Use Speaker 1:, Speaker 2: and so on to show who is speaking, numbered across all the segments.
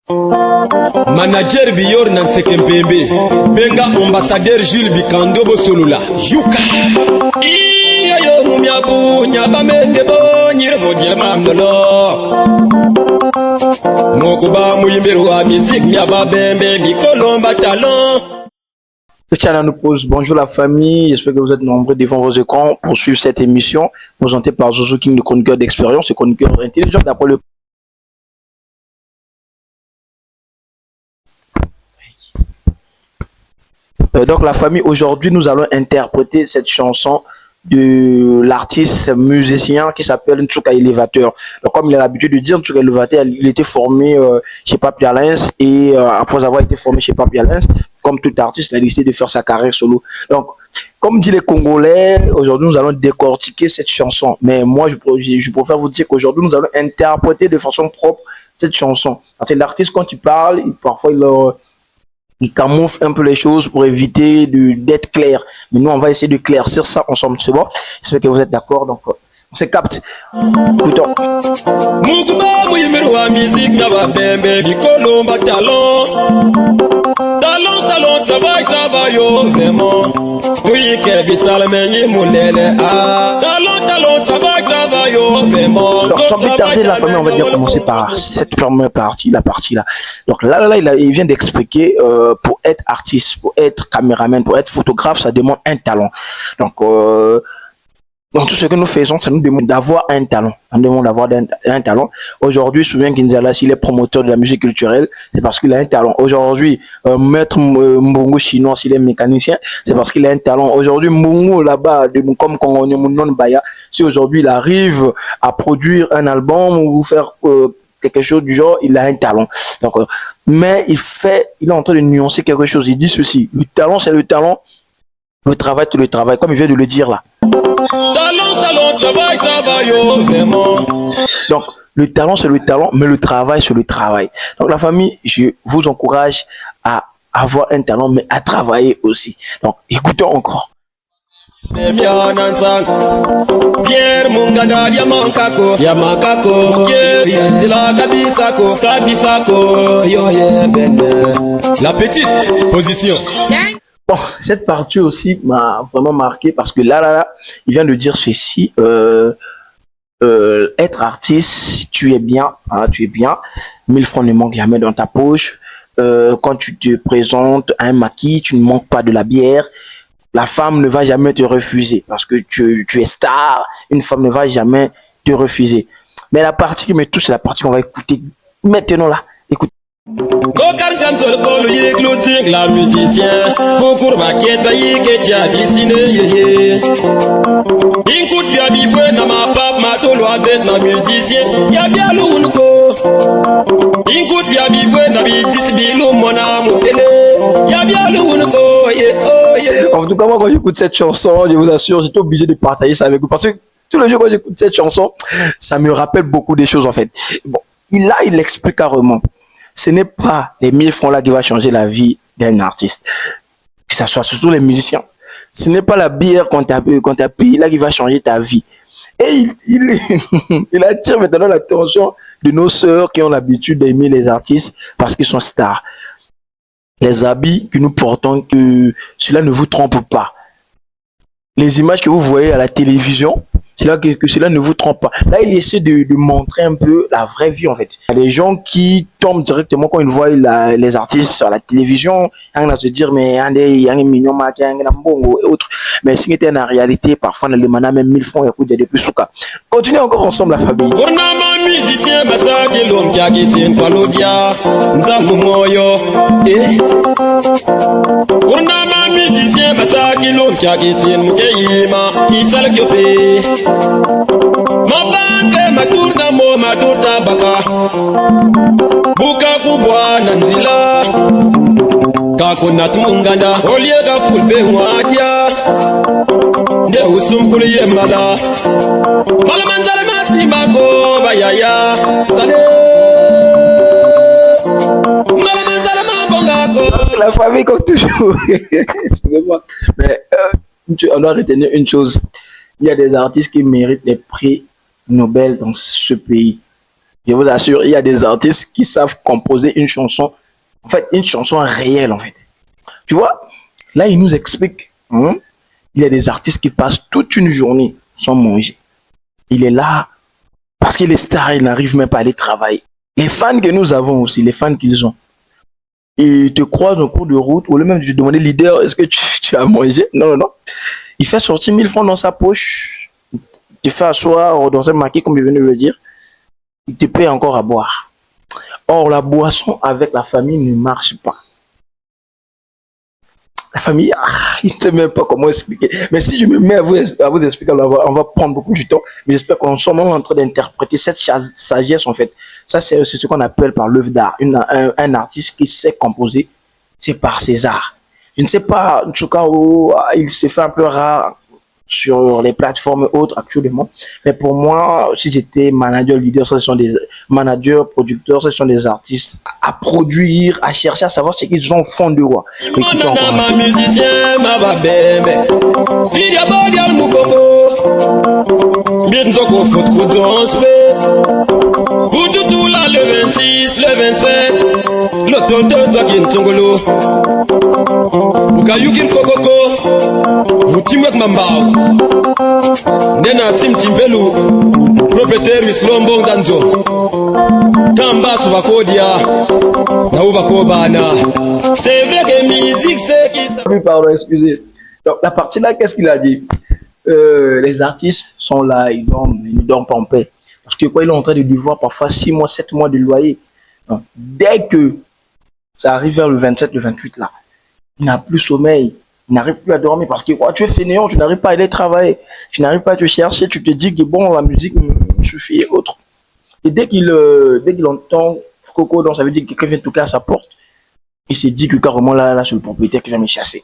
Speaker 1: Manager Biyor Nansekempembe, Benga ambassadeur Jules Bikando Bosolula, Yuka. Iyo mumyabu nyabamende bo nyiremo jirmamdolo. Mokuba muyimberwa musique myaba bembe mikolomba talent.
Speaker 2: Ce channel nous pose bonjour la famille, j'espère que vous êtes nombreux devant vos écrans pour suivre cette émission présentée par Zozo King, le chroniqueur d'expérience, le chroniqueur intelligent d'après le... Donc la famille, aujourd'hui nous allons interpréter cette chanson de l'artiste musicien qui s'appelle Ntsuka Elevateur. Donc comme il a l'habitude de dire, Ntsuka Elevateur, il était formé chez Papi Alens et après avoir été formé chez Papi Alens, comme tout artiste, il a décidé de faire sa carrière solo. Donc comme dit les Congolais, aujourd'hui nous allons décortiquer cette chanson. Mais moi je préfère vous dire qu'aujourd'hui nous allons interpréter de façon propre cette chanson. Parce que l'artiste quand il parle, parfois il camoufle un peu les choses pour éviter d'être clair. Mais nous, on va essayer de claircir ça ensemble, c'est bon? J'espère que vous êtes d'accord, donc on se capte. Écoutons. Donc, sans plus tarder, la famille, on va bien commencer par cette première partie, la partie là. Donc là, il vient d'expliquer pour être artiste, pour être caméraman, pour être photographe, ça demande un talent. Donc tout ce que nous faisons, ça nous demande d'avoir un talent. On demande d'avoir un talent. Aujourd'hui, Souviens Kinzala, s'il est promoteur de la musique culturelle, c'est parce qu'il a un talent. Aujourd'hui, Maître Mbongo chinois, s'il est mécanicien, c'est parce qu'il a un talent. Aujourd'hui, Mbongo là-bas, comme Kongonyo Baya, si aujourd'hui il arrive à produire un album ou faire quelque chose du genre, il a un talent. Donc, mais il est en train de nuancer quelque chose. Il dit ceci: le talent, c'est le talent. Le travail, c'est le travail, comme il vient de le dire là. Donc, le talent, c'est le talent, mais le travail, c'est le travail. Donc, la famille, je vous encourage à avoir un talent, mais à travailler aussi. Donc, écoutons encore.
Speaker 1: Pierre Mungada Yamankako Yamakako Zila Kabisako Kabisako La petite position.
Speaker 2: Bon, cette partie aussi m'a vraiment marqué parce que là, il vient de dire ceci, être artiste, tu es bien, hein, tu es bien, 1000 francs ne manquent jamais dans ta poche, quand tu te présentes à un maquis, tu ne manques pas de la bière, la femme ne va jamais te refuser parce que tu es star, une femme ne va jamais te refuser. Mais la partie qui me touche, c'est la partie qu'on va écouter maintenant là, écoute.
Speaker 1: La musicien, beaucoup maquette, baïke, dessiné. Écoute bien, biboué, na ma pape, ma tolo avec la musicien, y'a bien l'unko. Écoute bien, biboué, na bitis, bilou, mon âme, télé, y'a bien l'unko.
Speaker 2: En tout cas, moi, quand j'écoute cette chanson, je vous assure, j'étais obligé de partager ça avec vous parce que tous les jours, quand j'écoute cette chanson, ça me rappelle beaucoup des choses en fait. Bon, il explique carrément. Ce n'est pas les 1000 francs là qui va changer la vie d'un artiste, que ce soit surtout les musiciens. Ce n'est pas la bière qu'on t'a payé là qui va changer ta vie. Et il attire maintenant l'attention de nos sœurs qui ont l'habitude d'aimer les artistes parce qu'ils sont stars. Les habits que nous portons, que cela ne vous trompe pas. Les images que vous voyez à la télévision, que cela ne vous trompe pas. Là, il essaie de montrer un peu la vraie vie en fait. Il y a des gens qui tombent directement quand ils voient les artistes à la télévision, ils vont se dire mais il y a un mignon et autres. Mais si c'était en réalité, parfois on a demandé même 1000 francs et coup de plus sous cas. Continuez encore ensemble la famille.
Speaker 1: Musicien basaki l'homme qui a quitté Palodia, Nzamumoyo. Ournama musicien basaki l'homme qui a quitté Mukeima, qui s'est occupé. Ma bande ma tourna mo ma tourna baka. Buka kubwa nanzila. Kakuna tunganda, oliega fulbe wadia. De usum kuliye mala. Malamanzala masimako bayaya. Sale. Malamanzala mabongako.
Speaker 2: La famille comme toujours. Excusez-moi. Mais on doit retenir une chose. Il y a des artistes qui méritent les prix Nobel dans ce pays. Je vous assure, il y a des artistes qui savent composer une chanson, en fait, une chanson réelle, en fait. Tu vois, là, il nous explique, il y a des artistes qui passent toute une journée sans manger. Il est là, parce qu'il est star, il n'arrive même pas à aller travailler. Les fans que nous avons aussi, les fans qu'ils ont, ils te croisent au cours de route, ou même de te demander, leader, est-ce que tu as mangé? Non, non, non. Il fait sortir 1000 francs dans sa poche, il te fait asseoir dans un maquis, comme il venait de le dire, il te paye encore à boire. Or, la boisson avec la famille ne marche pas. La famille, je ne sais même pas comment expliquer. Mais si je me mets à vous expliquer, on va prendre beaucoup de temps. Mais j'espère qu'on est en train d'interpréter cette sagesse, en fait. Ça, c'est ce qu'on appelle par l'œuvre d'art. Un artiste qui sait composer, c'est par ses arts. Je ne sais pas, en tout cas, il se fait un peu rare sur les plateformes autres actuellement. Mais pour moi, si j'étais manager, leader, ce sont des managers, producteurs, ce sont des artistes à produire, à chercher à savoir ce qu'ils ont au fond de roi.
Speaker 1: Ma musicien, ma babembe. Fidia badial mukoko. Bien zoko foot koudonsbe. Boutoutou là le 26, le 27. Le tonton toi qui n'songolo. Bukayukin kokoko. Mutimwek mambao. Nena tim timbelu. Propriétaire Islombong Danzo. Kamba suvakodia. Na uvakobana. C'est vrai que musique c'est qui ça.
Speaker 2: Oui, pardon, excusez. Donc la partie là, qu'est-ce qu'il a dit? Les artistes sont là, ils ne dorment pas en paix. Parce que quoi, ils sont en train de devoir parfois 6 mois, 7 mois de loyer. Donc, dès que ça arrive vers le 27, le 28 là, il n'a plus sommeil, il n'arrive plus à dormir parce que quoi, tu es fainéant, tu n'arrives pas à aller travailler, tu n'arrives pas à te chercher, tu te dis que bon, la musique me suffit et autres. Et dès qu'il entend Coco, donc ça veut dire que quelqu'un vient toquer à sa porte, il se dit que carrément là c'est le propriétaire qui vient me chasser.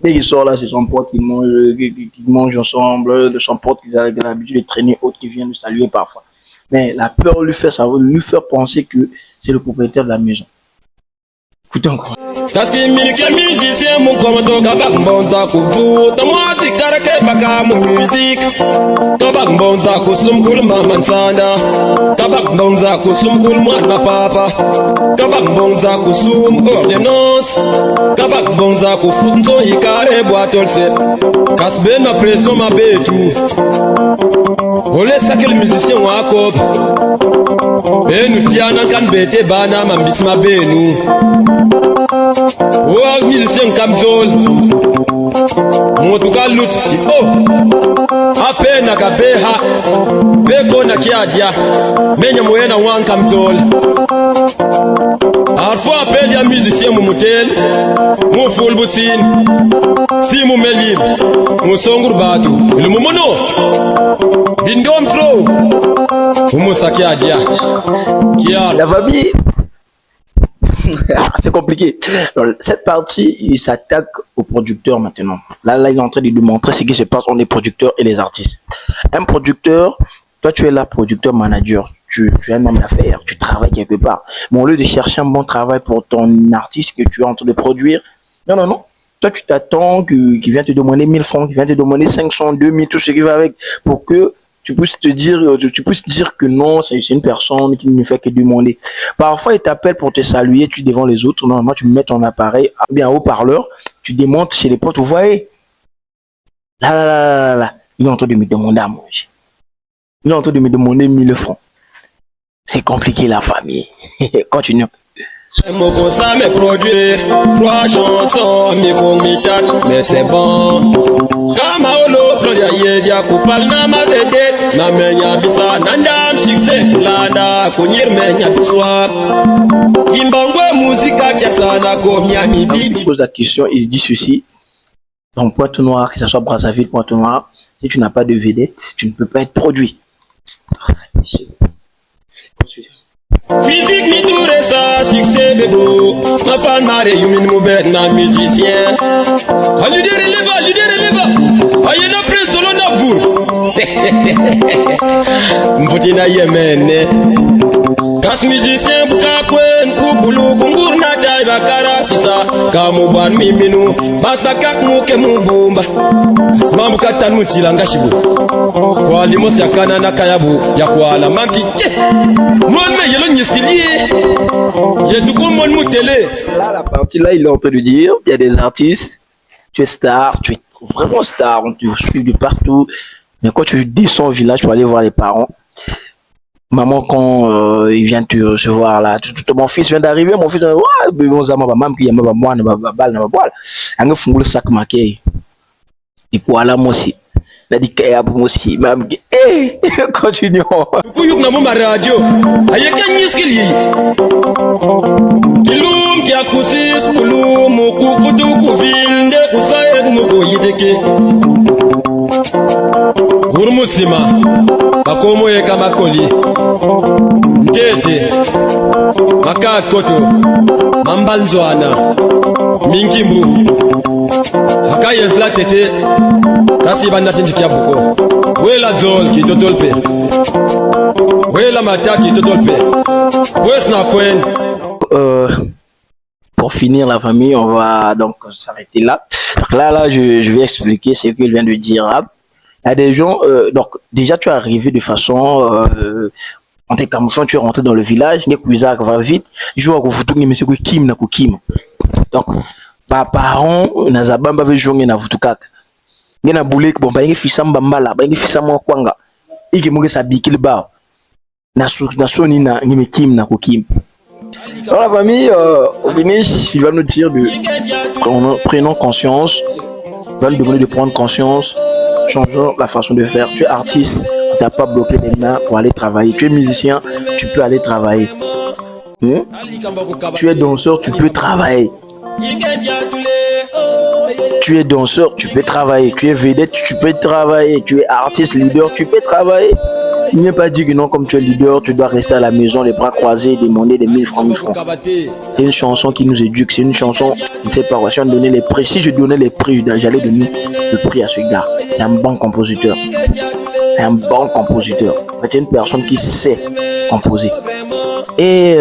Speaker 2: Dès qu'il sort là, c'est son pote qui mange ensemble, de son pote qui a l'habitude de traîner, autre qui vient de saluer parfois. Mais la peur lui fait penser que c'est le propriétaire de la maison. Écoutez encore.
Speaker 1: Parce que miliki musicien mon komoto kabak mbonza kuvuta mwati karake baka mu musique kabak mbonza kusum kul mama nsanda kabak mbonza kusum kul mwana papa kabak mbonza kusum ordonnance kabak mbonza kufunzo ikare boitol set kasbe na pression ma betu ole sakel musicien wako benu tiana kan bete bana mambisma benu. Oh, musicien Kamjol, Motuka Lut, Ape Nakabeha, Beko Nakiadia, Menya Moena Wan Kamjol. Parfois, appelle les musiciens Moumotel, Mou Fulbutin, Si Moumelib, Mou Songur Batu, le Moumono, Bindom Pro, Mou Sakiadia,
Speaker 2: La famille. C'est compliqué. Alors, cette partie, il s'attaque aux producteurs maintenant. Là, il est en train de lui montrer ce qui se passe entre les producteurs et les artistes. Un producteur, toi, tu es là, producteur, manager. Tu es un homme d'affaires, tu travailles quelque part. Mais au lieu de chercher un bon travail pour ton artiste que tu es en train de produire, non. Toi, tu t'attends qu'il vienne te demander 1000 francs, qu'il vienne te demander 500, 2000, tout ce qui va avec, pour que tu puisses dire que non, c'est une personne qui ne fait que demander. Parfois, il t'appelle pour te saluer, tu es devant les autres. Normalement, tu mets ton appareil, bien haut-parleur, tu démontes chez les potes, vous voyez. Là. Il est en train de me demander à manger. Il est en train de me demander 1000 francs. C'est compliqué, la famille. Continue.
Speaker 1: Moko ça me produire 3 chansons mi comitat mais c'est bon kama olo prodia yedia kupal na ma vedette na menya bisa nandam succès landa kunyir menya biswa kimbangwe musica kiasana komia mi bibi.
Speaker 2: Il pose la question, il dit ceci. Dans Pointe-Noire, que ce soit Brazzaville, Pointe-Noire, si tu n'as pas de vedette, tu ne peux pas être produit.
Speaker 1: Physique mi toure ça, succès de beau. Ma fan mare yumin moubet na musicien. Alluder releva. Aye na pres solo na vour. Mfutina yemene. Kas musicien buka kwen kubulu kungur na tay bakara sisa kamu ban miminu bakakak muke mubumba mambu katanu chilanga shibu kwali mosi akana na kayabu ya kwala mamti mon me yelo nyiskilie yetuko mon mutele.
Speaker 2: Là, la partie là, il est en train de dire, il y a des artistes, tu es star, tu es vraiment star, on te suit de partout. Mais quand tu descends au village pour aller voir les parents, maman, quand il vient te recevoir là, mon fils vient d'arriver, mon fils, bon, ça m'a maman qui m'a moi, n'a pas balle, n'a pas balle. Un gars fungule sac maqué. Et quoi là, moi aussi. La dit qu'il y a moi aussi, maman, hey, continuons.
Speaker 1: Kuyuk na mumba radio, ayeka nyiskili. Kilum kia kusis kulum kufutu kufil nde kusaye kumuko yiteke. Gurumutsima, bakomo yeka makoli. Ndete, makat koto, mambanzwana, minkimbu. Hakayezla tete, kasi banda tinjikia buko. Wela zol ki totolpe. Wela mata ki totolpe. Wesna kwen.
Speaker 2: Pour finir la famille, on va donc s'arrêter là. Donc là, je vais expliquer ce qu'il vient de dire. Il y a des gens, donc déjà tu es arrivé de façon, en tant qu'enfant, tu es rentré dans le village, les cousins va vite, joue à Kufutu, mais c'est quoi Kim na Kim. Donc, mes parents, Nazabamba veut jouer na Vutukak. Ngena boulé bon ba ngi fisam bambala ba ngi fisam kwanga iki mungi sabikili ba na soni na ngi Kim na Kim. Dans la famille, au finish, il va nous dire de prenons conscience, il va nous demander de prendre conscience, changeons la façon de faire. Tu es artiste, tu n'as pas bloqué les mains pour aller travailler. Tu es musicien, tu peux aller travailler. Tu es danseur, tu peux travailler. Tu es danseur, tu peux travailler. Tu es vedette, tu peux travailler. Tu es artiste, leader, tu peux travailler. Il n'est pas dit que non, comme tu es leader, tu dois rester à la maison, les bras croisés, demander des 1000 francs, 1000 francs. C'est une chanson qui nous éduque, c'est une chanson, je ne sais pas quoi, si on donnait les prix, si je donnais les prix, j'allais donner le prix à ce gars. C'est un bon compositeur. C'est un bon compositeur. C'est une personne qui sait composer. Et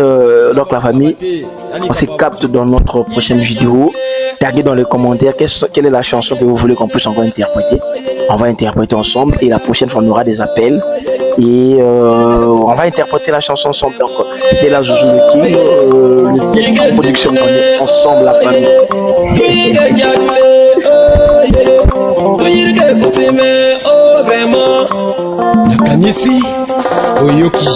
Speaker 2: donc la famille, on se capte dans notre prochaine vidéo. Taguez dans les commentaires quelle est la chanson que vous voulez qu'on puisse encore interpréter. On va interpréter ensemble et la prochaine fois on aura des appels. Et on va interpréter la chanson ensemble. Donc c'était la Zouzou le King, le CM production, on est ensemble la famille. Nakanisi Oyoki.